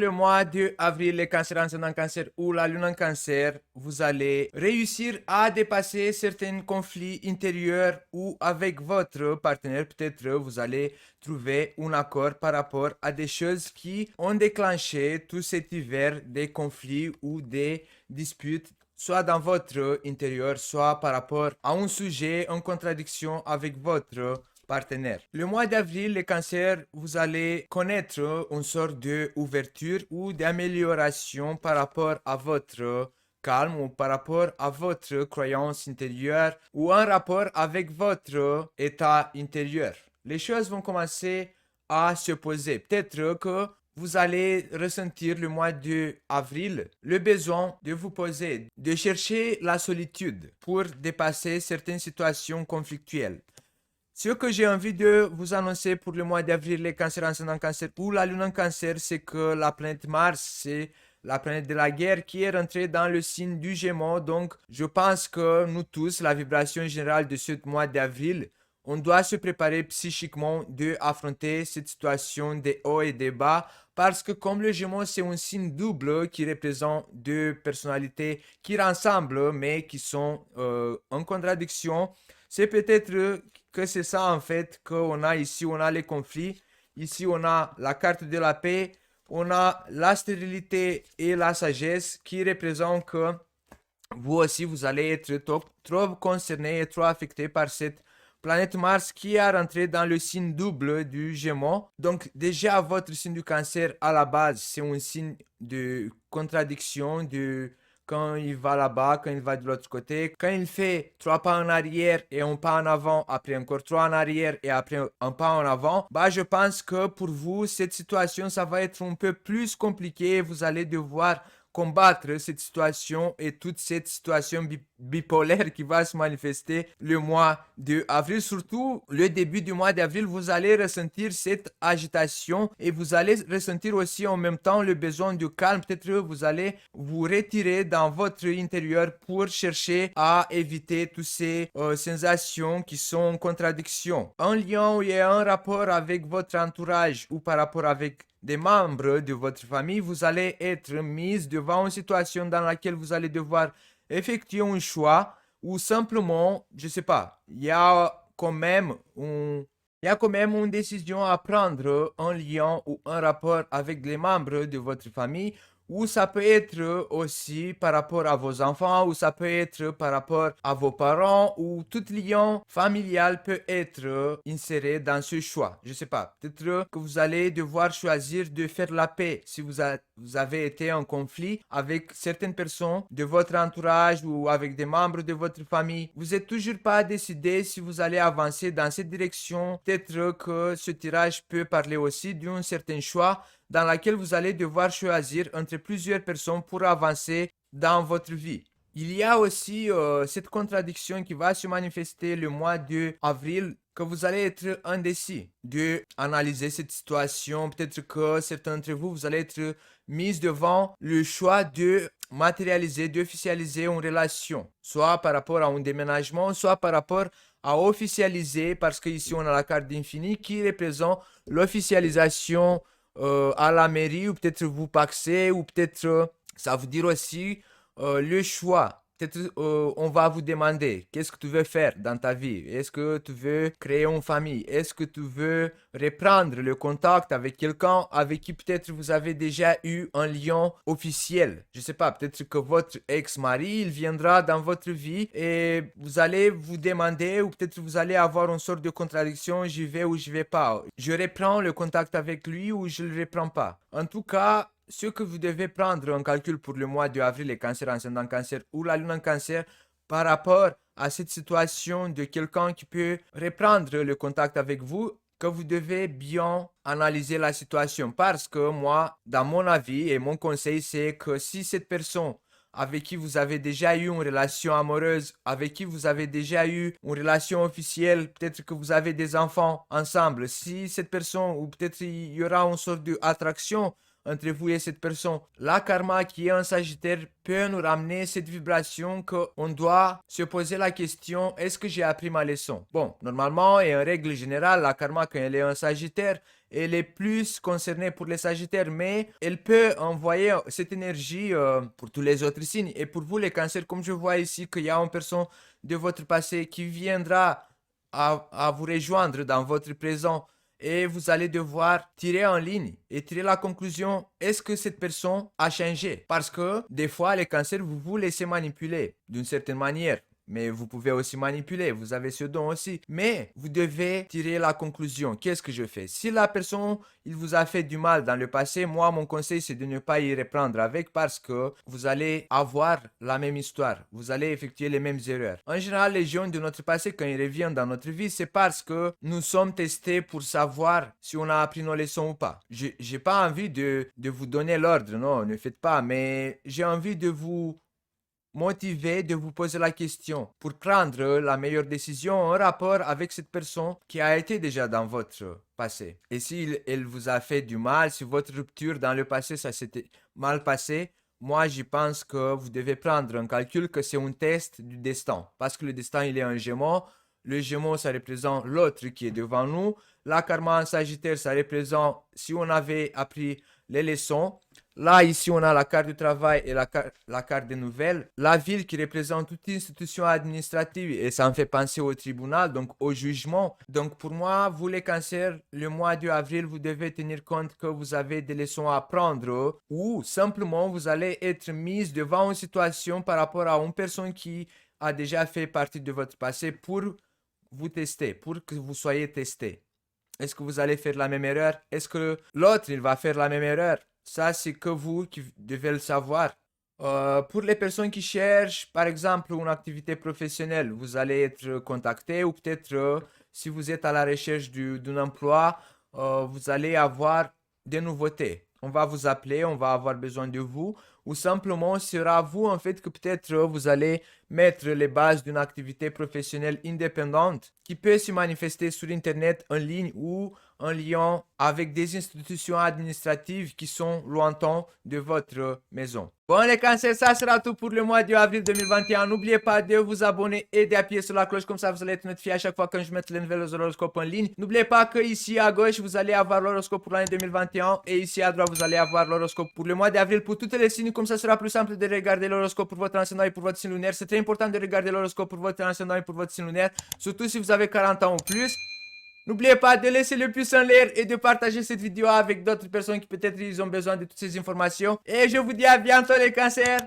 le mois de avril, les cancers ascendant cancer ou la lune en cancer, vous allez réussir à dépasser certains conflits intérieurs ou avec votre partenaire. Peut-être vous allez trouver un accord par rapport à des choses qui ont déclenché tout cet hiver des conflits ou des disputes, soit dans votre intérieur, soit par rapport à un sujet en contradiction avec votre partenaire. Le mois d'avril, les cancers, vous allez connaître une sorte d'ouverture ou d'amélioration par rapport à votre calme ou par rapport à votre croyance intérieure ou en rapport avec votre état intérieur. Les choses vont commencer à se poser. Peut-être que vous allez ressentir le mois d'avril le besoin de vous poser, de chercher la solitude pour dépasser certaines situations conflictuelles. Ce que j'ai envie de vous annoncer pour le mois d'avril, les cancers ascendant cancer ou la lune en cancer, c'est que la planète Mars, c'est la planète de la guerre qui est rentrée dans le signe du Gémeaux. Donc, je pense que nous tous, la vibration générale de ce mois d'avril, on doit se préparer psychiquement de affronter cette situation des hauts et des bas parce que comme le Gémeaux, c'est un signe double qui représente deux personnalités qui rassemblent mais qui sont en contradiction. C'est peut-être que c'est ça en fait qu'on a ici, on a les conflits, ici on a la carte de la paix, on a la stérilité et la sagesse qui représentent que vous aussi vous allez être trop concerné et trop affecté par cette planète Mars qui est rentrée dans le signe double du Gémeaux. Donc déjà votre signe du cancer à la base c'est un signe de contradiction, de quand il va là-bas, quand il va de l'autre côté, quand il fait 3 pas en arrière et un pas en avant, après encore 3 en arrière et après un pas en avant, bah je pense que pour vous, cette situation, ça va être un peu plus compliqué. Vous allez devoir combattre cette situation et toute cette situation bipolaire qui va se manifester le mois d'avril. Surtout le début du mois d'avril, vous allez ressentir cette agitation et vous allez ressentir aussi en même temps le besoin de calme. Peut-être vous allez vous retirer dans votre intérieur pour chercher à éviter toutes ces sensations qui sont en contradiction. Un lien et un rapport avec votre entourage ou par rapport avec des membres de votre famille, vous allez être mis devant une situation dans laquelle vous allez devoir effectuer un choix ou simplement, je sais pas, il y a quand même une décision à prendre en lien ou un rapport avec les membres de votre famille ou ça peut être aussi par rapport à vos enfants, ou ça peut être par rapport à vos parents, ou tout lien familial peut être inséré dans ce choix. Je sais pas, peut-être que vous allez devoir choisir de faire la paix si vous avez été en conflit avec certaines personnes de votre entourage ou avec des membres de votre famille. Vous n'êtes toujours pas décidé si vous allez avancer dans cette direction. Peut-être que ce tirage peut parler aussi d'un certain choix dans laquelle vous allez devoir choisir entre plusieurs personnes pour avancer dans votre vie. Il y a aussi cette contradiction qui va se manifester le mois d'avril, que vous allez être indécis de analyser cette situation. Peut-être que certains d'entre vous, vous allez être mis devant le choix de matérialiser, d'officialiser une relation, soit par rapport à un déménagement, soit par rapport à officialiser, parce qu'ici on a la carte d'infini qui représente l'officialisation à la mairie, ou peut-être vous paxez, ou peut-être ça veut dire aussi le choix. Peut-être on va vous demander qu'est-ce que tu veux faire dans ta vie. Est-ce que tu veux créer une famille? Est-ce que tu veux reprendre le contact avec quelqu'un avec qui peut-être vous avez déjà eu un lien officiel? Je sais pas, peut-être que votre ex-mari, il viendra dans votre vie et vous allez vous demander, ou peut-être vous allez avoir une sorte de contradiction, j'y vais ou je vais pas. Je reprends le contact avec lui ou je le reprends pas. En tout cas, ce que vous devez prendre en calcul pour le mois d'avril, les cancers ascendant cancer ou la lune en cancer, par rapport à cette situation de quelqu'un qui peut reprendre le contact avec vous, que vous devez bien analyser la situation. Parce que moi, dans mon avis et mon conseil, c'est que si cette personne avec qui vous avez déjà eu une relation amoureuse, avec qui vous avez déjà eu une relation officielle, peut-être que vous avez des enfants ensemble, si cette personne, ou peut-être il y aura une sorte d'attraction entre vous et cette personne. La karma qui est en Sagittaire peut nous ramener cette vibration qu'on doit se poser la question, est-ce que j'ai appris ma leçon? Bon, normalement et en règle générale, la karma quand elle est en Sagittaire, elle est plus concernée pour les Sagittaires, mais elle peut envoyer cette énergie pour tous les autres signes. Et pour vous les Cancers, comme je vois ici qu'il y a une personne de votre passé qui viendra à vous rejoindre dans votre présent, et vous allez devoir tirer en ligne et tirer la conclusion, est-ce que cette personne a changé? Parce que des fois, les Cancers, vous vous laissez manipuler d'une certaine manière. Mais vous pouvez aussi manipuler, vous avez ce don aussi. Mais vous devez tirer la conclusion. Qu'est-ce que je fais? Si la personne, il vous a fait du mal dans le passé, moi, mon conseil, c'est de ne pas y reprendre avec parce que vous allez avoir la même histoire. Vous allez effectuer les mêmes erreurs. En général, les gens de notre passé, quand ils reviennent dans notre vie, c'est parce que nous sommes testés pour savoir si on a appris nos leçons ou pas. J'ai pas envie de vous donner l'ordre, non, ne faites pas, mais j'ai envie de vous motivé de vous poser la question pour prendre la meilleure décision en rapport avec cette personne qui a été déjà dans votre passé. Et si elle vous a fait du mal, si votre rupture dans le passé, ça s'était mal passé, moi, j'y pense que vous devez prendre en calcul que c'est un test du destin. Parce que le destin, il est un Gémeaux. Le Gémeaux, ça représente l'autre qui est devant nous. La karma en Sagittaire, ça représente si on avait appris les leçons. Là, ici, on a la carte du travail et la carte des nouvelles. La ville qui représente toute institution administrative et ça me fait penser au tribunal, donc au jugement. Donc pour moi, vous les Cancers, le mois d'avril, vous devez tenir compte que vous avez des leçons à apprendre ou simplement vous allez être mis devant une situation par rapport à une personne qui a déjà fait partie de votre passé pour vous tester, pour que vous soyez testé. Est-ce que vous allez faire la même erreur? Est-ce que l'autre, il va faire la même erreur? Ça, c'est que vous qui devez le savoir. Pour les personnes qui cherchent, par exemple, une activité professionnelle, vous allez être contacté ou peut-être si vous êtes à la recherche d'un emploi, vous allez avoir des nouveautés. On va vous appeler, on va avoir besoin de vous ou simplement sera vous en fait que peut-être vous allez mettre les bases d'une activité professionnelle indépendante qui peut se manifester sur Internet en ligne ou en lien avec des institutions administratives qui sont lointaines de votre maison. Bon les Cancers, ça sera tout pour le mois d'avril 2021. N'oubliez pas de vous abonner et d'appuyer sur la cloche, comme ça vous allez être notifié à chaque fois quand je mets les nouvelles horoscopes en ligne. N'oubliez pas que ici à gauche vous allez avoir l'horoscope pour l'année 2021 et ici à droite vous allez avoir l'horoscope pour le mois d'avril pour toutes les signes, comme ça sera plus simple de regarder l'horoscope pour votre ascendant et pour votre signe lunaire. C'est très important de regarder l'horoscope pour votre ascendant et pour votre signe lunaire, surtout si vous avez 40 ans ou plus. N'oubliez pas de laisser le pouce en l'air et de partager cette vidéo avec d'autres personnes qui peut-être ils ont besoin de toutes ces informations. Et je vous dis à bientôt les Cancers.